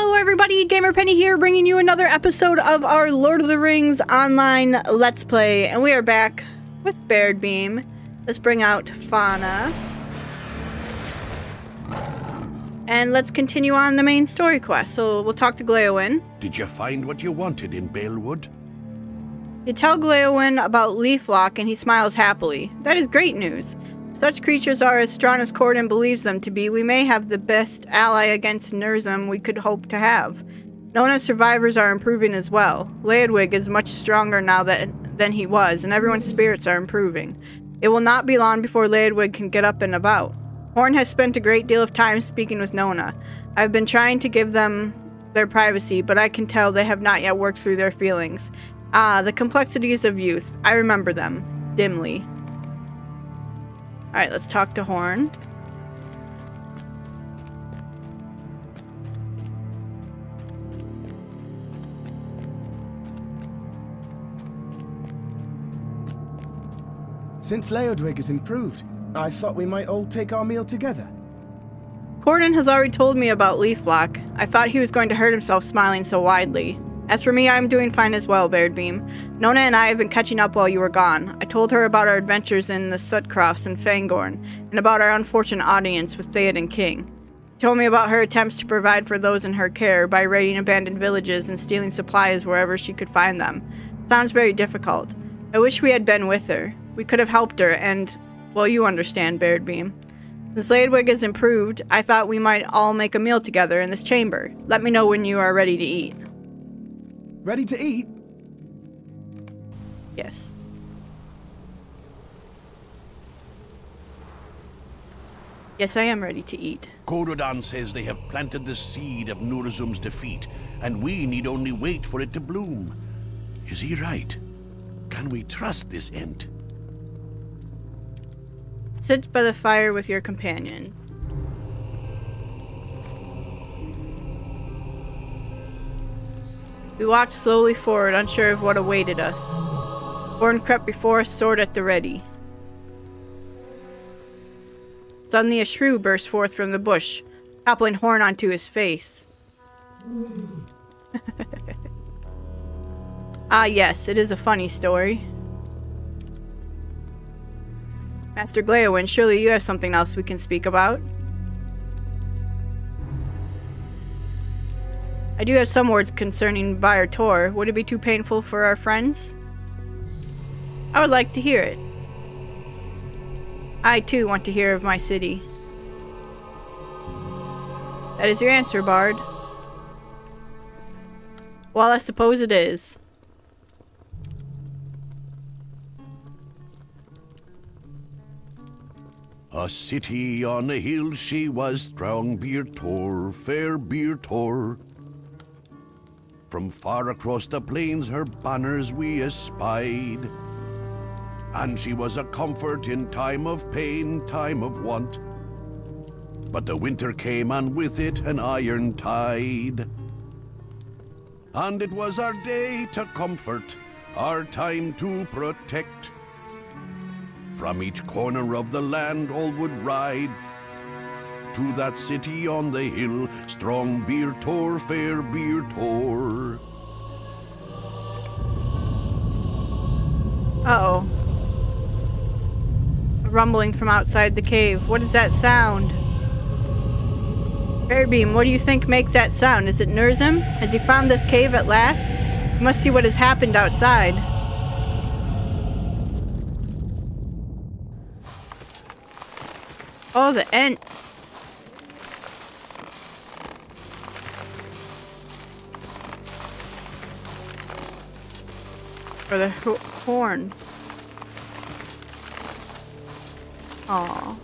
Hello everybody, Gamer Penny here, bringing you another episode of our Lord of the Rings online Let's Play, and we are back with Baradbeam. Let's bring out Fauna. And let's continue on the main story quest, so we'll talk to Gladden. Did you find what you wanted in Balewood? You tell Gladden about Leaflock and he smiles happily. That is great news. Such creatures are as strong as Corden believes them to be. We may have the best ally against Nurzum we could hope to have. Nona's survivors are improving as well. Leodwig is much stronger now than he was, and everyone's spirits are improving. It will not be long before Leodwig can get up and about. Horn has spent a great deal of time speaking with Nona. I've been trying to give them their privacy, but I can tell they have not yet worked through their feelings. Ah, the complexities of youth. I remember them. Dimly. Alright, let's talk to Horn. Since Leodwig has improved, I thought we might all take our meal together. Corden has already told me about Leaflock. I thought he was going to hurt himself smiling so widely. As for me, I'm doing fine as well, Baradbeam. Nona and I have been catching up while you were gone. I told her about our adventures in the Sutcrofts and Fangorn, and about our unfortunate audience with Theoden King. She told me about her attempts to provide for those in her care by raiding abandoned villages and stealing supplies wherever she could find them. Sounds very difficult. I wish we had been with her. We could have helped her, and, well, you understand, Baradbeam. Since Leodwig has improved, I thought we might all make a meal together in this chamber. Let me know when you are ready to eat. Ready to eat? Yes. Yes, I am ready to eat. Gorodan says they have planted the seed of Nurzum's defeat, and we need only wait for it to bloom. Is he right? Can we trust this Ent? Sit by the fire with your companion. We walked slowly forward, unsure of what awaited us. Horn crept before us, sword at the ready. Suddenly a shrew burst forth from the bush, toppling Horn onto his face. Ah yes, it is a funny story. Master Gladden, surely you have something else we can speak about. I do have some words concerning Byr Tor. Would it be too painful for our friends? I would like to hear it. I too want to hear of my city. That is your answer, Bard. Well, I suppose it is. A city on a hill she was, strong Byr Tor, fair Byr Tor. From far across the plains her banners we espied, and she was a comfort in time of pain, time of want. But the winter came, and with it an iron tide. And it was our day to comfort, our time to protect. From each corner of the land all would ride to that city on the hill, strong Byr Tor, fair Byr Tor. Uh-oh. A rumbling from outside the cave. What is that sound? Baradbeam, what do you think makes that sound? Is it Nurzum? Has he found this cave at last? You must see what has happened outside. Oh, the Ents. Or the horns. Aww.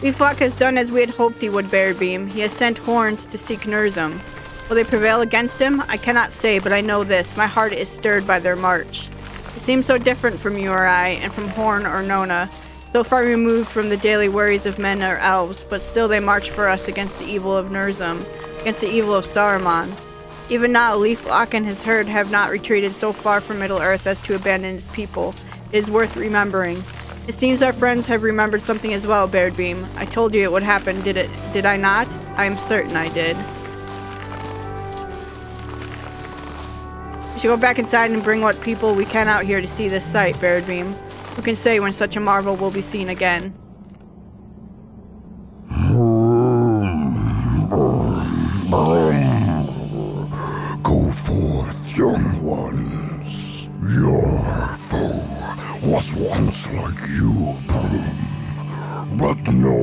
Leaflock has done as we had hoped he would, Baradbeam. He has sent horns to seek Nurzum. Will they prevail against him? I cannot say, but I know this. My heart is stirred by their march. It seems so different from you or I, and from Horn or Nona. So far removed from the daily worries of men or elves, but still they march for us against the evil of Nurzum, against the evil of Saruman. Even now, Leaflock and his herd have not retreated so far from Middle-earth as to abandon his people. It is worth remembering. It seems our friends have remembered something as well, Baradbeam. I told you it would happen, did I not? I am certain I did. We should go back inside and bring what people we can out here to see this sight, Baradbeam. Who can say when such a marvel will be seen again? Go forth, young ones. Your foe was once like you, Bloom, but no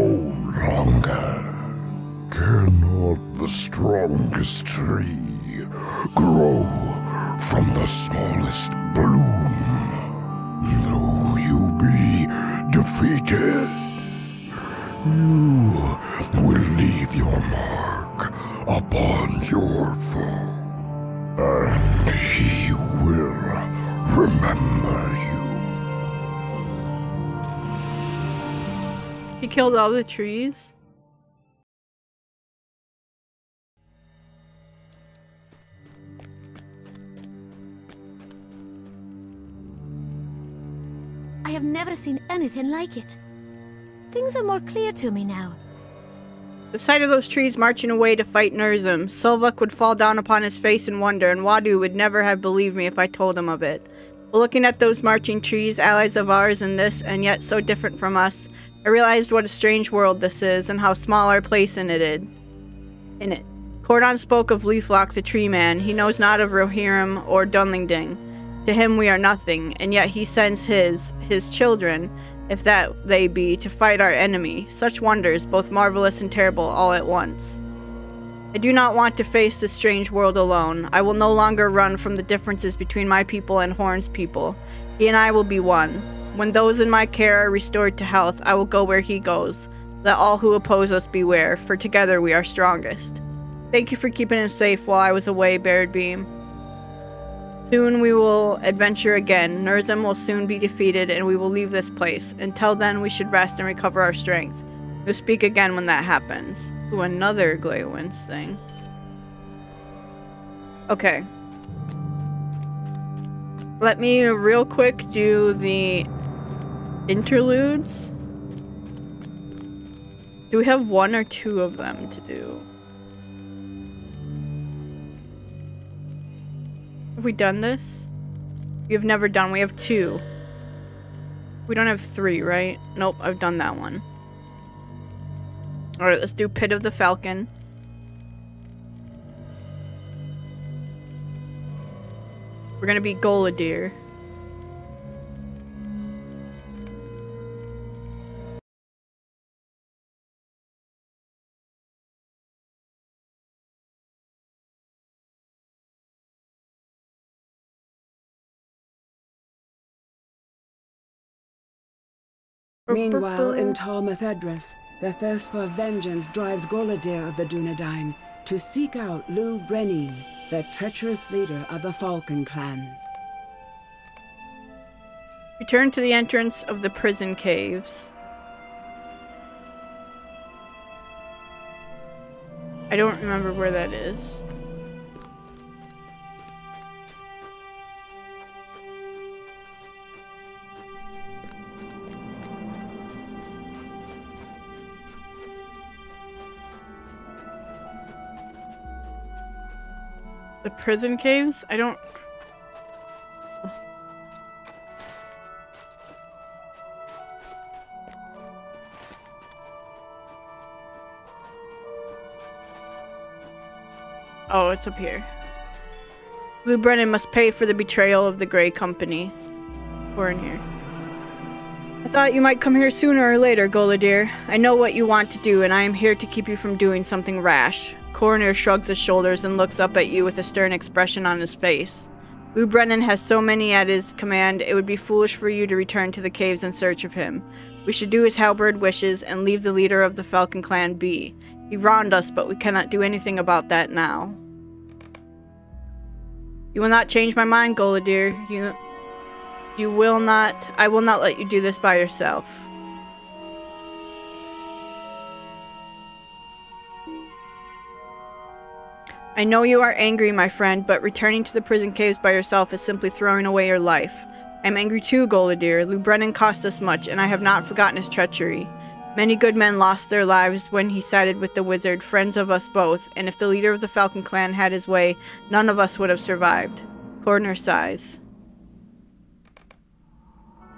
longer. Cannot the strongest tree grow from the smallest bloom? Though you be defeated, you will leave your mark upon your foe, and he will remember you. He killed all the trees? I have never seen anything like it. Things are more clear to me now. The sight of those trees marching away to fight Nurzum, Solvuk would fall down upon his face in wonder, and Wadu would never have believed me if I told him of it. But looking at those marching trees, allies of ours in this, and yet so different from us, I realized what a strange world this is, and how small our place in it. Cordon spoke of Leaflock the Tree Man. He knows not of Rohirrim or Dunlingding. To him we are nothing, and yet he sends his children, if that they be, to fight our enemy. Such wonders, both marvelous and terrible, all at once. I do not want to face this strange world alone. I will no longer run from the differences between my people and Horn's people. He and I will be one. When those in my care are restored to health, I will go where he goes. Let all who oppose us beware, for together we are strongest. Thank you for keeping him safe while I was away, Baradbeam. Soon we will adventure again. Nurzum will soon be defeated, and we will leave this place. Until then, we should rest and recover our strength. We'll speak again when that happens. Ooh, another Glaywinds thing. Okay. Let me real quick do the interludes. Do we have one or two of them to do? Have we done this? We have never done. We have two. We don't have three, right? Nope, I've done that one. Alright, let's do Pit of the Falcon. We're gonna be Goladir. Meanwhile, in Talmath Edras, the thirst for vengeance drives Goladir of the Dunedain to seek out Lou Brenin, the treacherous leader of the Falcon clan. Return to the entrance of the prison caves. I don't remember where that is. The prison caves? I don't... Oh, it's up here. Lou Brenin must pay for the betrayal of the Grey Company. We're in here. I thought you might come here sooner or later, Goladir. I know what you want to do, and I am here to keep you from doing something rash. Coroner shrugs his shoulders and looks up at you with a stern expression on his face. Lou Brenin has so many at his command, it would be foolish for you to return to the caves in search of him. We should do as Halberd wishes and leave the leader of the Falcon clan be. He wronged us, but we cannot do anything about that now. You will not change my mind, Goladir. You will not... I will not let you do this by yourself. I know you are angry, my friend, but returning to the prison caves by yourself is simply throwing away your life. I'm angry too, Goladir. Lou Brennan cost us much, and I have not forgotten his treachery. Many good men lost their lives when he sided with the wizard, friends of us both, and if the leader of the Falcon clan had his way, none of us would have survived. Cordner sighs.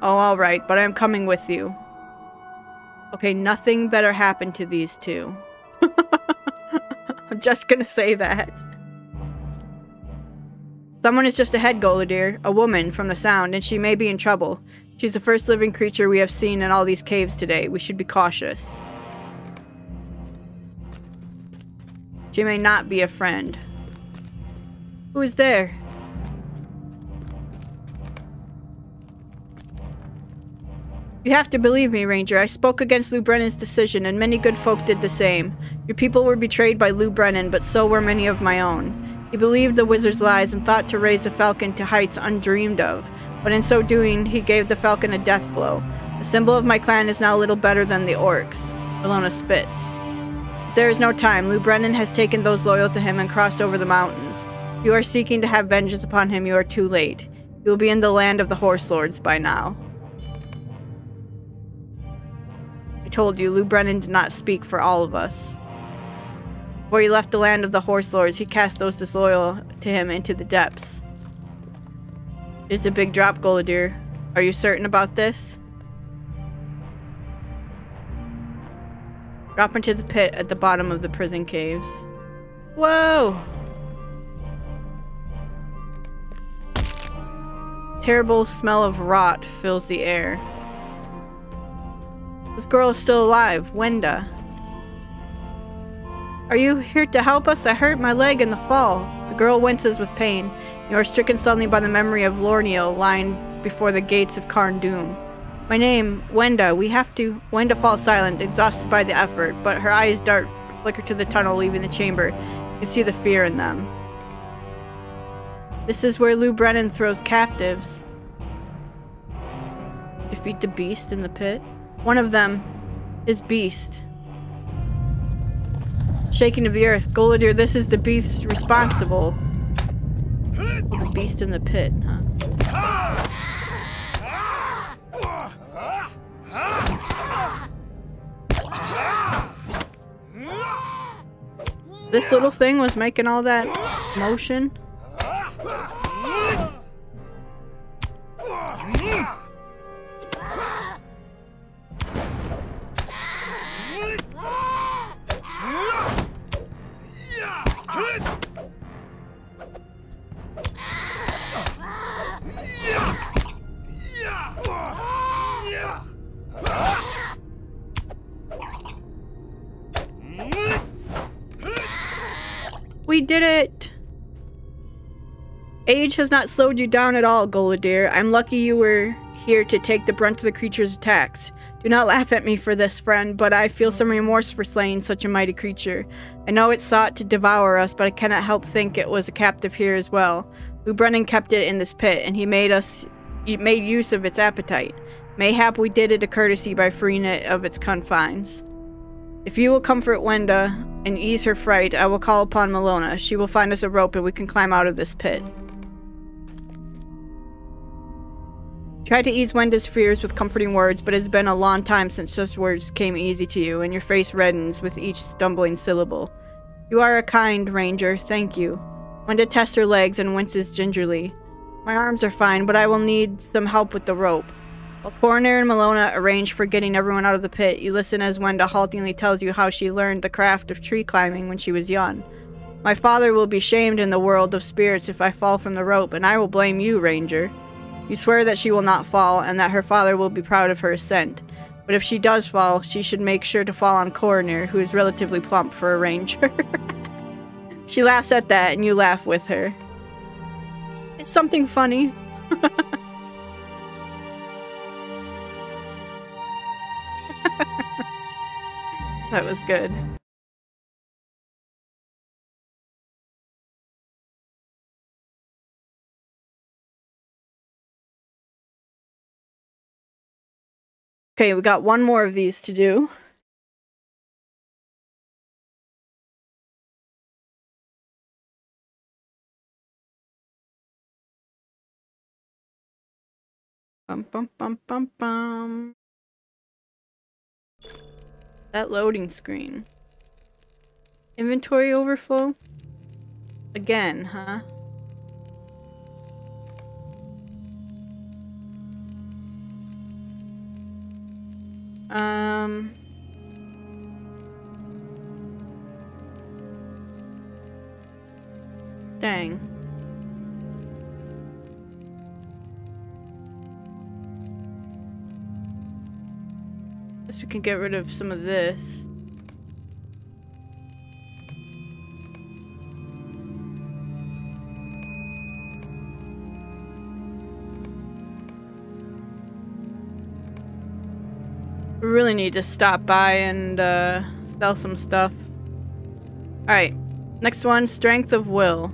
Oh, alright, but I'm coming with you. Okay, nothing better happened to these two. I'm just gonna say that. Someone is just ahead, Goladir. A woman, from the sound, and she may be in trouble. She's the first living creature we have seen in all these caves today. We should be cautious. She may not be a friend. Who is there? You have to believe me, Ranger. I spoke against Lou Brennan's decision, and many good folk did the same. Your people were betrayed by Lou Brennan, but so were many of my own. He believed the wizard's lies and thought to raise the Falcon to heights undreamed of, but in so doing, he gave the Falcon a death blow. The symbol of my clan is now little better than the orcs. Ilona spits. There is no time. Lou Brennan has taken those loyal to him and crossed over the mountains. If you are seeking to have vengeance upon him, you are too late. He will be in the land of the Horse Lords by now. I told you, Lou Brennan did not speak for all of us. Before he left the land of the Horse Lords, he cast those disloyal to him into the depths. It's a big drop, Goladir. Are you certain about this? Drop into the pit at the bottom of the prison caves. Whoa! Terrible smell of rot fills the air. This girl is still alive, Wenda. Are you here to help us? I hurt my leg in the fall. The girl winces with pain. You are stricken suddenly by the memory of Lorniel lying before the gates of Karn Doom. My name, Wenda. Wenda falls silent, exhausted by the effort, but her eyes dart flicker to the tunnel leaving the chamber. You can see the fear in them. This is where Lou Brennan throws captives. Defeat the beast in the pit. One of them is Beast. Shaking of the earth. Goladir, this is the beast responsible. The beast in the pit, huh? This little thing was making all that motion. We did it! Age has not slowed you down at all, Goladir. I'm lucky you were here to take the brunt of the creature's attacks. Do not laugh at me for this, friend, but I feel some remorse for slaying such a mighty creature. I know it sought to devour us, but I cannot help think it was a captive here as well. Lou Brennan kept it in this pit, and he made use of its appetite. Mayhap we did it a courtesy by freeing it of its confines. If you will comfort Wenda and ease her fright, I will call upon Malona. She will find us a rope and we can climb out of this pit. Try to ease Wenda's fears with comforting words, but it has been a long time since such words came easy to you, and your face reddens with each stumbling syllable. You are a kind ranger, thank you. Wenda tests her legs and winces gingerly. My arms are fine, but I will need some help with the rope. While Coroner and Malona arrange for getting everyone out of the pit, you listen as Wenda haltingly tells you how she learned the craft of tree climbing when she was young. My father will be shamed in the world of spirits if I fall from the rope, and I will blame you, Ranger. You swear that she will not fall, and that her father will be proud of her ascent. But if she does fall, she should make sure to fall on Coroner, who is relatively plump for a ranger. She laughs at that, and you laugh with her. It's something funny. That was good. Okay, we got one more of these to do. Bum, bum, bum, bum, bum. That loading screen. Inventory overflow? Again, huh? Dang. Guess we can get rid of some of this. We really need to stop by and sell some stuff. Alright, next one, strength of will.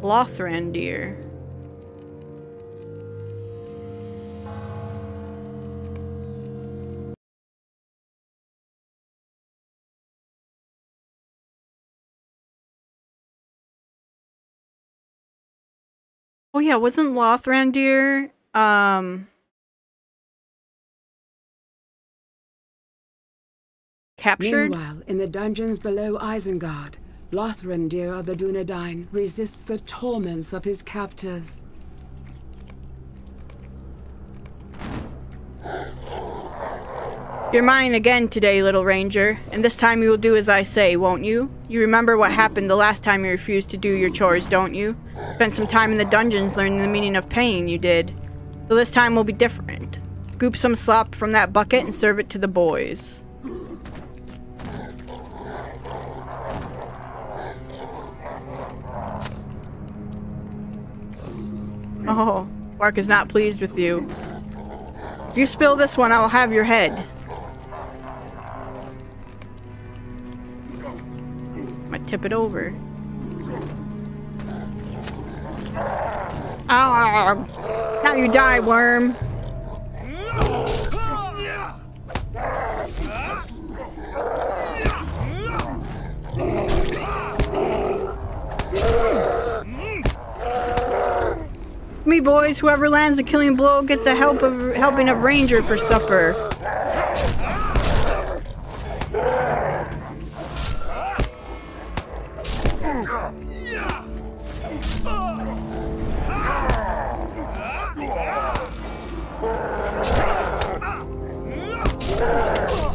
Lothrandir. Oh yeah, wasn't Lothrandir captured? Meanwhile, in the dungeons below Isengard, Lothrandir of the Dunedain resists the torments of his captors. You're mine again today, little ranger, and this time you will do as I say, won't you? You remember what happened the last time you refused to do your chores, don't you? Spent some time in the dungeons learning the meaning of pain, you did. So this time will be different. Scoop some slop from that bucket and serve it to the boys. Oh, Bark is not pleased with you. If you spill this one, I'll have your head. Might tip it over. Ah! Now you die, worm. Me boys, whoever lands the killing blow gets a helping of ranger for supper.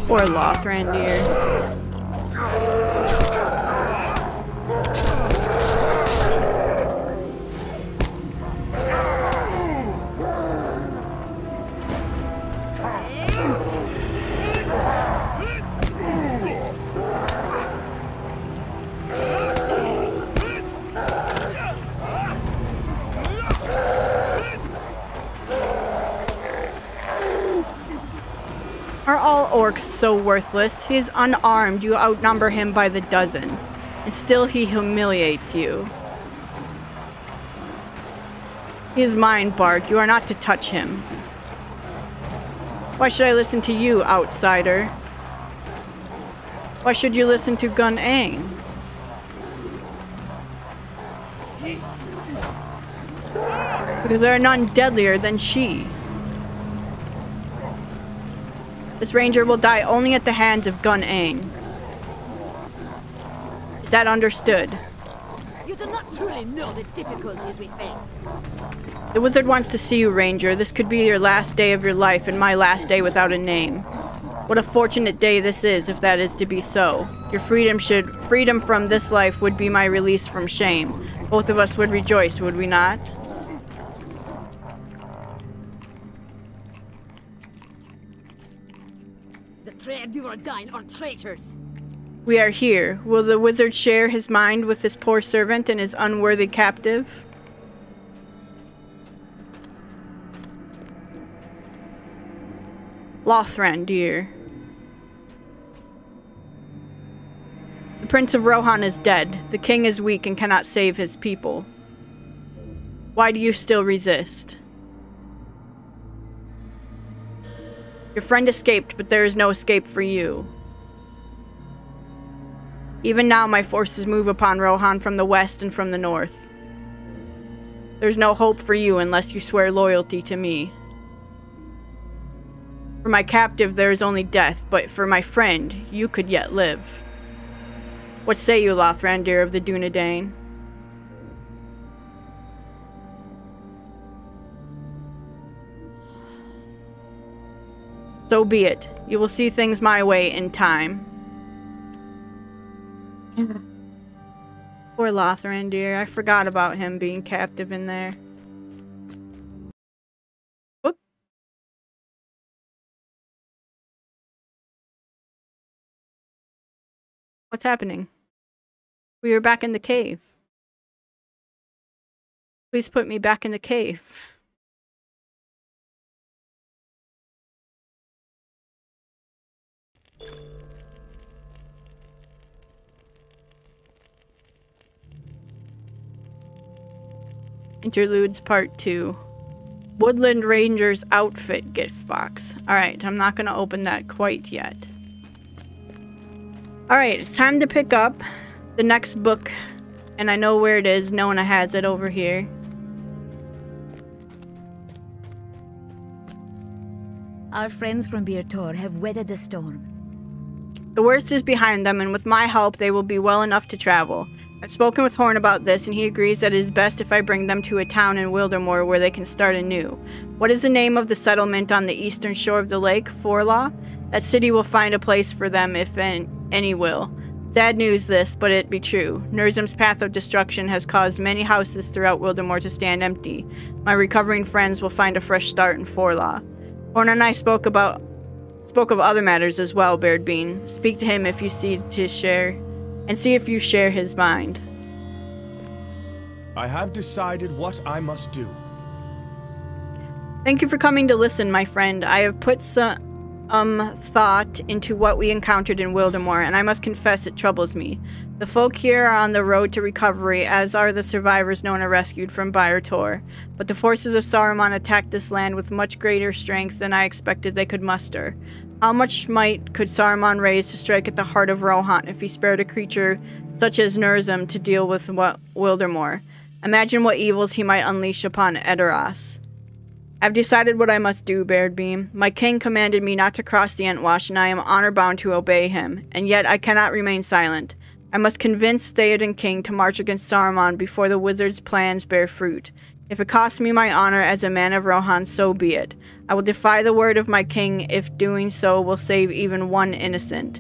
Or Lothrandir. Are all orcs so worthless? He is unarmed, you outnumber him by the dozen. And still he humiliates you. He is mine, Bark. You are not to touch him. Why should I listen to you, outsider? Why should you listen to Gun-Aang? Because there are none deadlier than she. This ranger will die only at the hands of Gun-Aang. Is that understood? You do not truly know the difficulties we face. The wizard wants to see you, ranger. This could be your last day of your life and my last day without a name. What a fortunate day this is, if that is to be so. Your freedom from this life would be my release from shame. Both of us would rejoice, would we not? Dunedain are traitors. We are here. Will the wizard share his mind with this poor servant and his unworthy captive? Lothrandir. The Prince of Rohan is dead. The king is weak and cannot save his people. Why do you still resist? Your friend escaped, but there is no escape for you. Even now my forces move upon Rohan from the west and from the north. There's no hope for you unless you swear loyalty to me. For my captive, there is only death, but for my friend, you could yet live. What say you, Lothrandir of the Dunedain? So be it. You will see things my way in time. Poor Lothrandir. I forgot about him being captive in there. Whoop. What's happening? We are back in the cave. Please put me back in the cave. Interludes Part 2. Woodland Ranger's Outfit gift box. Alright, I'm not going to open that quite yet. Alright, it's time to pick up the next book. And I know where it is. Nona has it over here. Our friends from Birtor have weathered the storm. The worst is behind them, and with my help, they will be well enough to travel. I've spoken with Horn about this, and he agrees that it is best if I bring them to a town in Wildermore where they can start anew. What is the name of the settlement on the eastern shore of the lake? Forlaw? That city will find a place for them, if any will. Sad news this, but it be true. Nurzim's path of destruction has caused many houses throughout Wildermore to stand empty. My recovering friends will find a fresh start in Forlaw. Horn and I spoke of other matters as well, Baradbeam. Speak to him if you see to share, and see if you share his mind. I have decided what I must do. Thank you for coming to listen, my friend. I have put some thought into what we encountered in Wildermore, and I must confess it troubles me. The folk here are on the road to recovery, as are the survivors Nona rescued from Birtor. But the forces of Saruman attacked this land with much greater strength than I expected they could muster. How much might could Saruman raise to strike at the heart of Rohan if he spared a creature such as Nurzim to deal with Wildermore? Imagine what evils he might unleash upon Edoras. I've decided what I must do, Baradbeam. My king commanded me not to cross the Entwash, and I am honor-bound to obey him. And yet I cannot remain silent. I must convince Theoden King to march against Saruman before the wizard's plans bear fruit. If it costs me my honor as a man of Rohan, so be it. I will defy the word of my king if doing so will save even one innocent.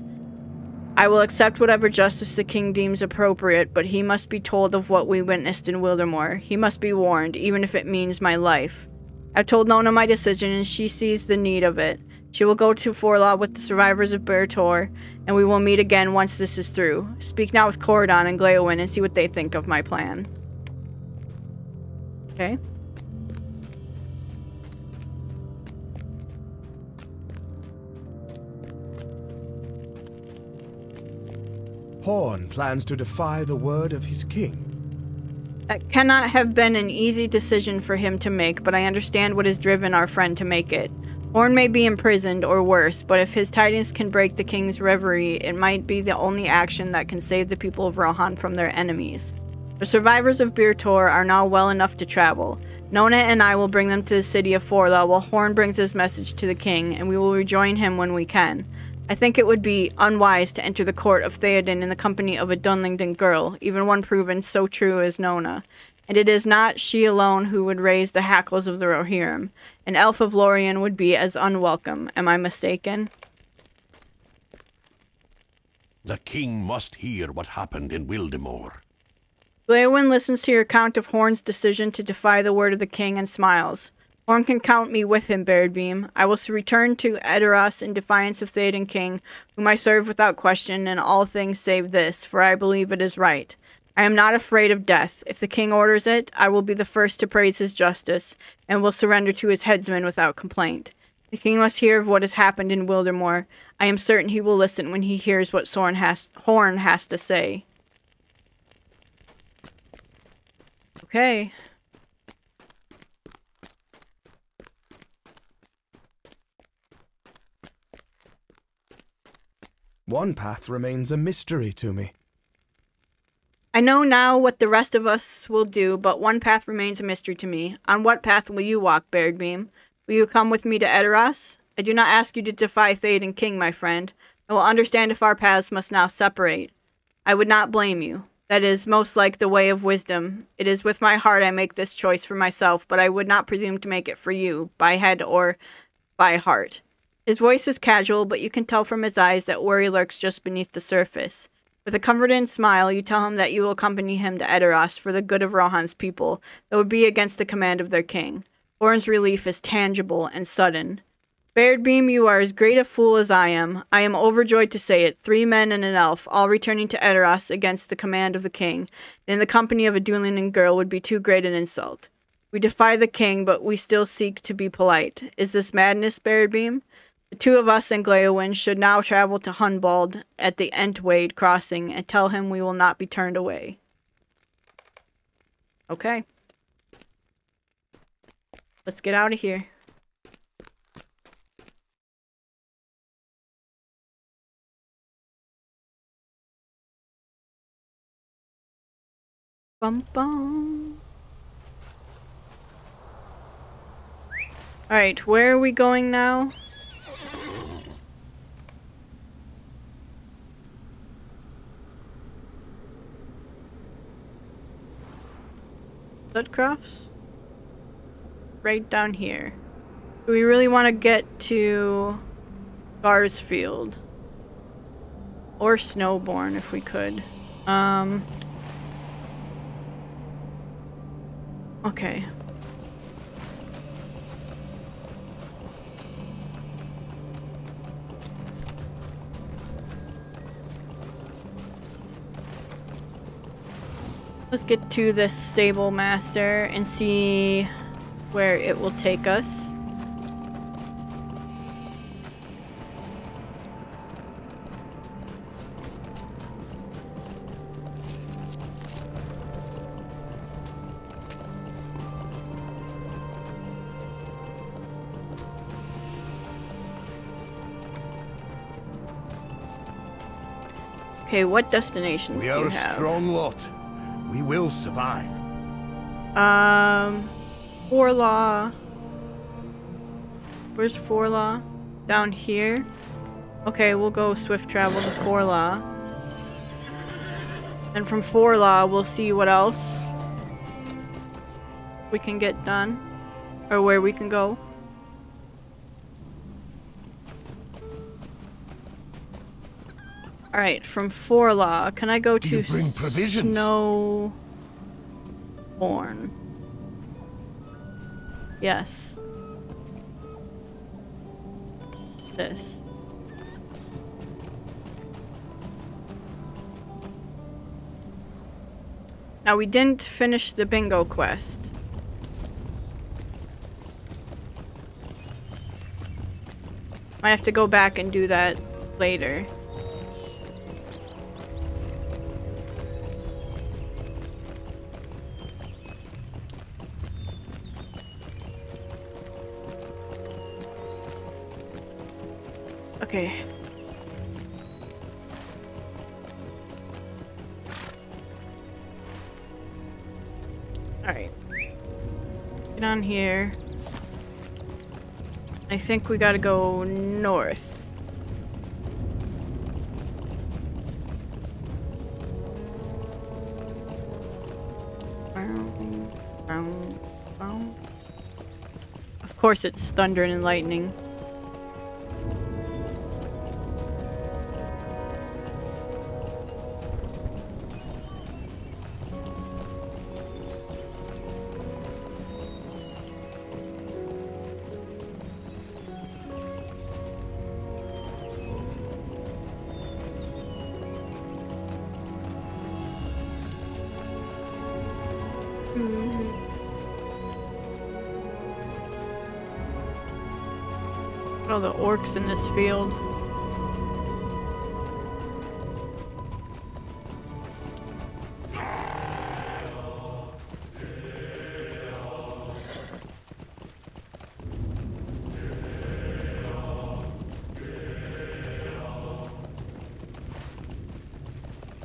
I will accept whatever justice the king deems appropriate, but he must be told of what we witnessed in Wildermore. He must be warned, even if it means my life. I've told Nona my decision, and she sees the need of it. She will go to Forlaw with the survivors of Birtor, and we will meet again once this is through. Speak now with Corridon and Gladden and see what they think of my plan. Okay. Horn plans to defy the word of his king. That cannot have been an easy decision for him to make, but I understand what has driven our friend to make it. Horn may be imprisoned, or worse, but if his tidings can break the king's reverie, it might be the only action that can save the people of Rohan from their enemies. The survivors of Birtor are now well enough to travel. Nona and I will bring them to the city of Forlaw while Horn brings his message to the king, and we will rejoin him when we can. I think it would be unwise to enter the court of Theoden in the company of a Dunlington girl, even one proven so true as Nona. And it is not she alone who would raise the hackles of the Rohirrim. An elf of Lorien would be as unwelcome. Am I mistaken? The king must hear what happened in Wildermore. Gladden listens to your account of Horn's decision to defy the word of the king and smiles. Horn can count me with him, Baradbeam. I will return to Edoras in defiance of Theoden King, whom I serve without question in all things save this, for I believe it is right. I am not afraid of death. If the king orders it, I will be the first to praise his justice, and will surrender to his headsman without complaint. The king must hear of what has happened in Wildermore. I am certain he will listen when he hears what Horn has to say. Okay. One path remains a mystery to me. I know now what the rest of us will do, but one path remains a mystery to me. On what path will you walk, Baradbeam? Will you come with me to Edoras? I do not ask you to defy Thade and King, my friend. I will understand if our paths must now separate. I would not blame you. That is most like the way of wisdom. It is with my heart I make this choice for myself, but I would not presume to make it for you, by head or by heart. His voice is casual, but you can tell from his eyes that worry lurks just beneath the surface. With a comforting smile, you tell him that you will accompany him to Edoras for the good of Rohan's people, that would be against the command of their king. Orin's relief is tangible and sudden. Baradbeam, you are as great a fool as I am. I am overjoyed to say it. 3 men and an elf, all returning to Edoras against the command of the king, and in the company of a dueling girl would be too great an insult. We defy the king, but we still seek to be polite. Is this madness, Baradbeam? The 2 of us and Gladden should now travel to Hunbald at the Entwade crossing and tell him we will not be turned away. Okay. Let's get out of here. Bum bum. Alright, where are we going now? Bloodcrofts? Right down here. Do we really want to get to Garsfield? Or Snowborn if we could. Okay. Let's get to this stable master and see where it will take us. Okay, what destinations do you have? We are a strong lot. We will survive. Forlaw. Where's Forlaw? Down here? Okay, we'll go swift travel to Forlaw. And from Forlaw, we'll see what else we can get done. Or where we can go. Alright, from Forlaw, can I go to Snowborn? Yes. This. Now, we didn't finish the bingo quest. Might have to go back and do that later. Okay. Alright. Get on here. I think we gotta go north. Of course it's thunder and lightning. All the orcs in this field.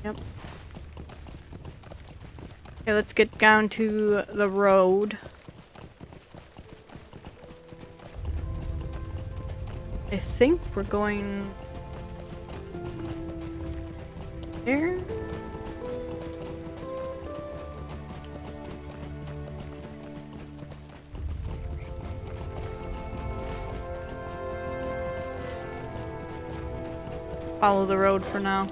Yep. Okay, let's get down to the road. I think we're going there. Follow the road for now.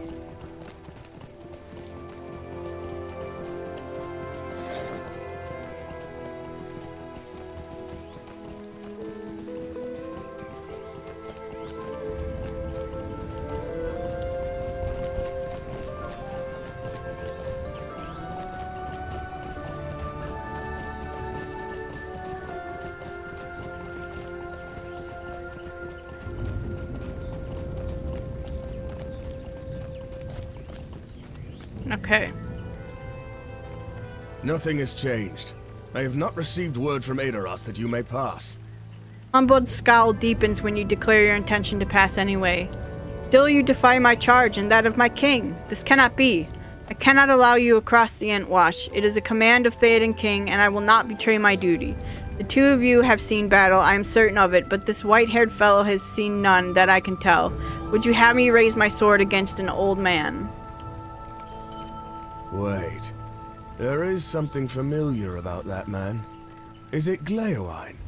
Okay. Nothing has changed. I have not received word from Edoras that you may pass. Humboldt's scowl deepens when you declare your intention to pass anyway. Still you defy my charge and that of my king. This cannot be. I cannot allow you across the Entwash. It is a command of Theoden King, and I will not betray my duty. The two of you have seen battle, I am certain of it, but this white-haired fellow has seen none, that I can tell. Would you have me raise my sword against an old man? Wait. There is something familiar about that man. Is it Gladden?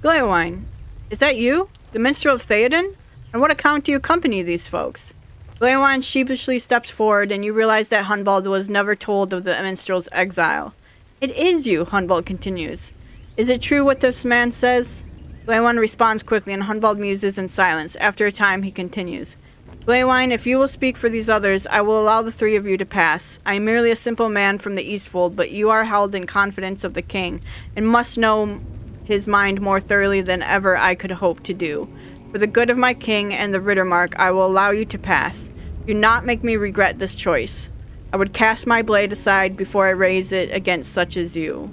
Gladden, is that you? The minstrel of Theoden? On what account do you accompany these folks? Gladden sheepishly steps forward, and you realize that Humboldt was never told of the minstrel's exile. It is you, Humboldt continues. Is it true what this man says? Gladden responds quickly, and Humboldt muses in silence. After a time, he continues. Gladden, if you will speak for these others, I will allow the three of you to pass. I am merely a simple man from the Eastfold, but you are held in confidence of the king, and must know his mind more thoroughly than ever I could hope to do. For the good of my king and the Rittermark, I will allow you to pass. Do not make me regret this choice. I would cast my blade aside before I raise it against such as you.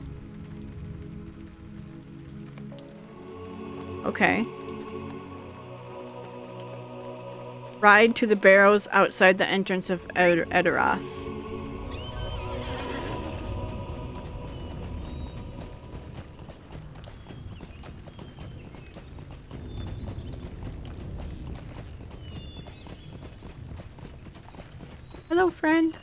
Okay. Ride to the barrows outside the entrance of Edoras. Hello, friend.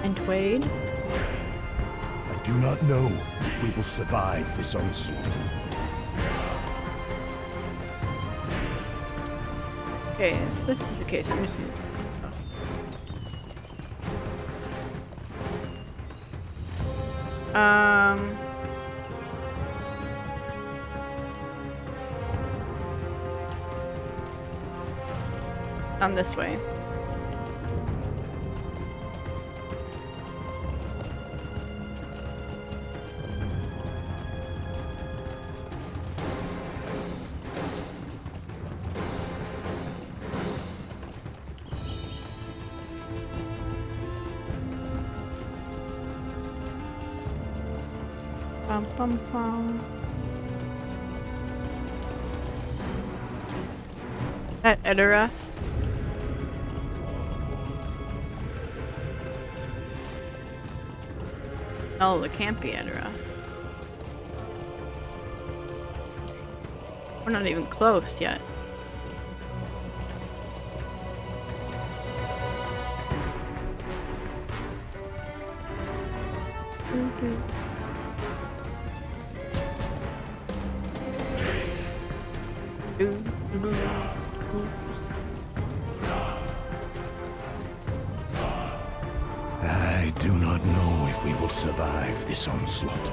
And Wade. I do not know if we will survive this onslaught. Okay, so this is the case. I'm just gonna take this off. On this way. Bum, bum, bum. At Edoras. No, it can't be Edoras. We're not even close yet. I do not know if we will survive this onslaught.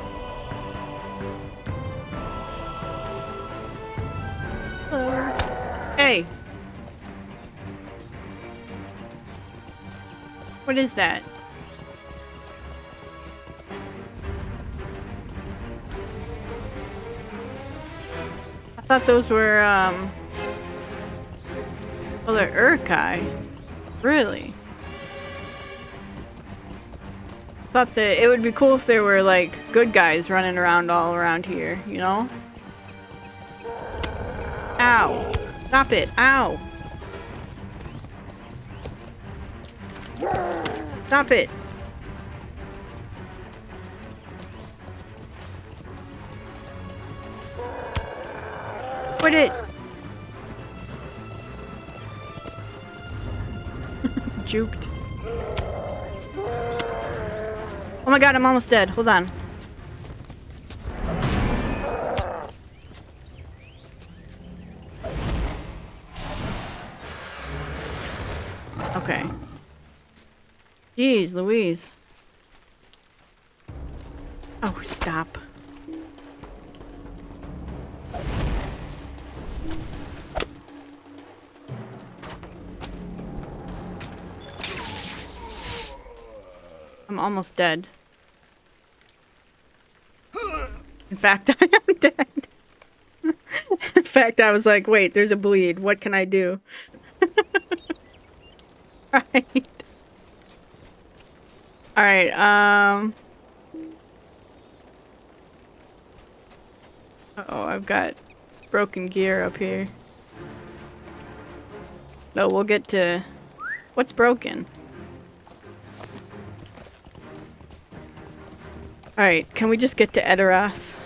Hello. Hey. What is that? I thought those were, well, they're Urkai. Really? Thought that it would be cool if there were, like, good guys running around all around here, you know? Ow. Stop it. Ow. Stop it. Quit it. Juked. Oh my god, I'm almost dead. Hold on. Okay. Jeez Louise. Oh, stop. I'm almost dead. In fact, I am dead. In fact, I was like, wait, there's a bleed. What can I do? Right. Alright, uh-oh, I've got broken gear up here. No, we'll get to... What's broken? Alright, can we just get to Edoras?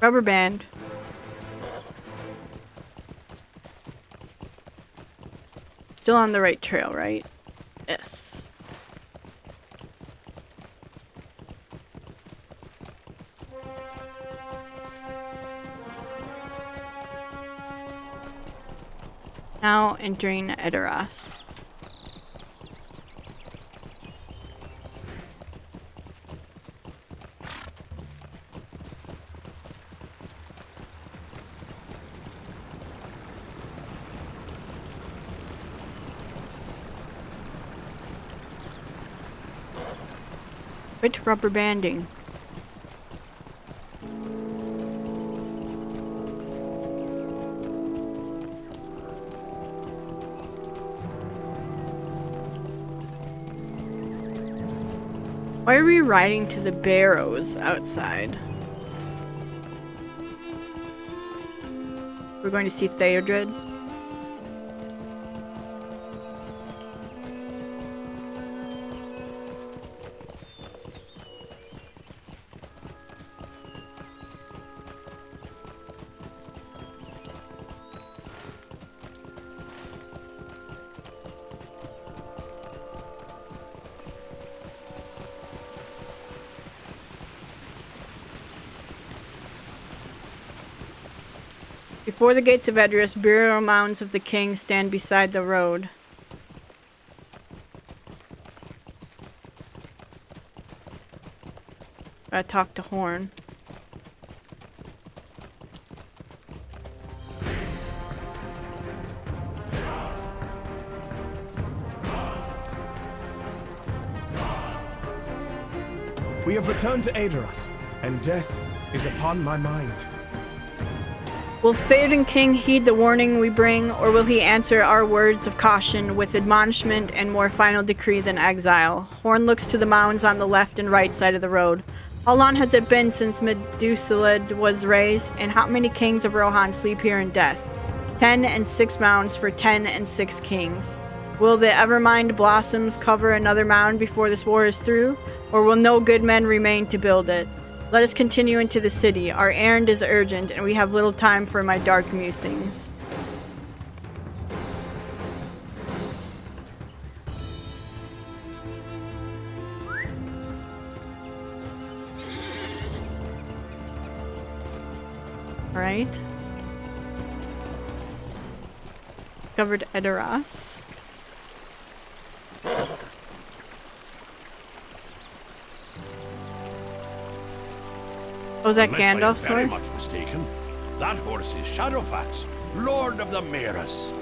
Rubber band. Still on the right trail, right? Yes. Now entering Edoras. Which rubber banding? Why are we riding to the barrows outside? We're going to see Theodred. Before the gates of Edoras, burial mounds of the king stand beside the road. I talked to Horn. We have returned to Edoras, and death is upon my mind. Will Theoden King heed the warning we bring, or will he answer our words of caution with admonishment and more final decree than exile? Horn looks to the mounds on the left and right side of the road. How long has it been since Medusalad was raised, and how many kings of Rohan sleep here in death? 10 and 6 mounds for 10 and 6 kings. Will the Evermind blossoms cover another mound before this war is through, or will no good men remain to build it? Let us continue into the city. Our errand is urgent, and we have little time for my dark musings. Alright. Covered Edoras. Oh, is that Gandalf's very horse? much mistaken. That horse is Shadowfax, Lord of the Maris.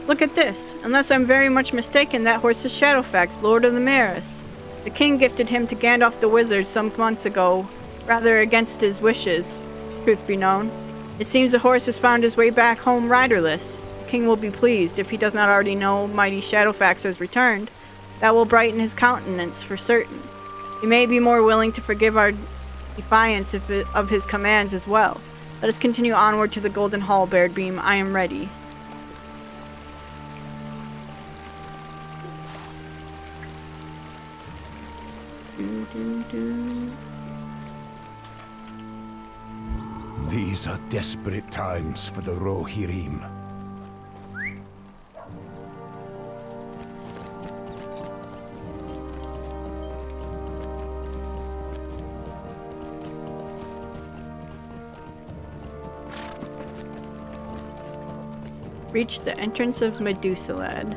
Look at this. Unless I'm very much mistaken, that horse is Shadowfax, Lord of the Maris. The king gifted him to Gandalf the Wizard some months ago, rather against his wishes, truth be known. It seems the horse has found his way back home riderless. The king will be pleased if he does not already know mighty Shadowfax has returned. That will brighten his countenance for certain. He may be more willing to forgive our defiance of his commands as well. Let us continue onward to the Golden Hall, Baradbeam. I am ready. These are desperate times for the Rohirrim. Reach the entrance of Medusalad.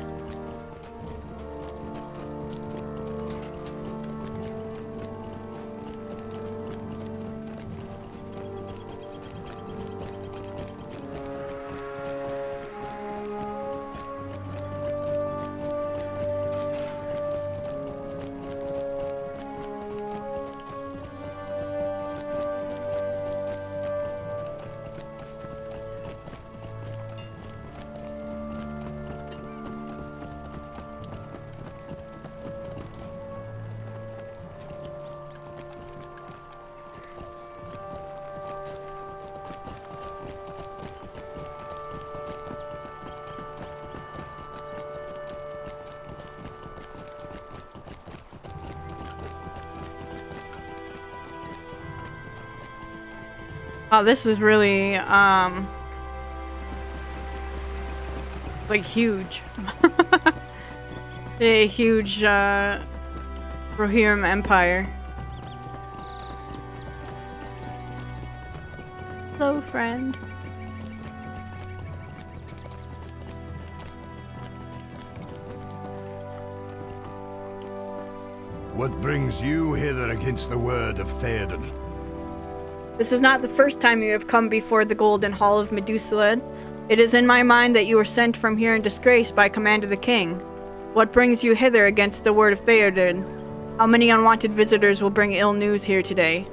Oh, this is really, like huge. A huge, Rohirrim Empire. Hello, friend. What brings you hither against the word of Theoden? This is not the first time you have come before the Golden Hall of Medusalad. It is in my mind that you were sent from here in disgrace by command of the king. What brings you hither against the word of Theoden? How many unwanted visitors will bring ill news here today?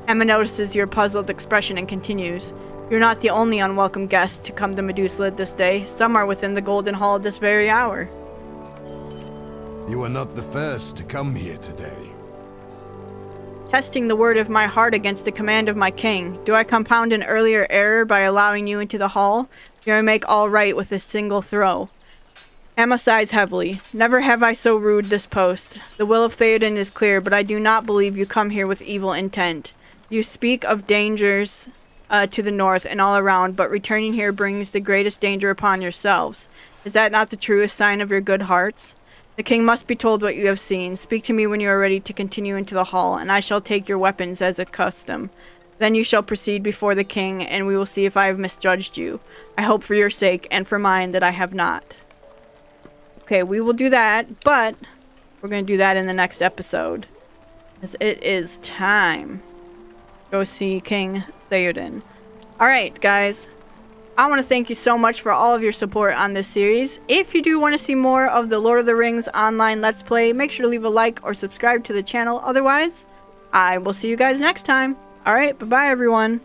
Emma notices your puzzled expression and continues. You're not the only unwelcome guest to come to Medusalad this day. Some are within the Golden Hall this very hour. You are not the first to come here today. Testing the word of my heart against the command of my king. Do I compound an earlier error by allowing you into the hall? Do I make all right with a single throw? Emma sighs heavily. Never have I so rued this post. The will of Theoden is clear, but I do not believe you come here with evil intent. You speak of dangers to the north and all around, but returning here brings the greatest danger upon yourselves. Is that not the truest sign of your good hearts? The king must be told what you have seen. Speak to me when you are ready to continue into the hall, and I shall take your weapons as a custom. Then you shall proceed before the king, and we will see if I have misjudged you. I hope for your sake, and for mine, that I have not. Okay, we will do that, but we're going to do that in the next episode. Because it is time. Go see King Theoden. Alright, guys. I want to thank you so much for all of your support on this series. If you do want to see more of the Lord of the Rings online Let's Play, make sure to leave a like or subscribe to the channel. Otherwise, I will see you guys next time. Alright, bye-bye everyone.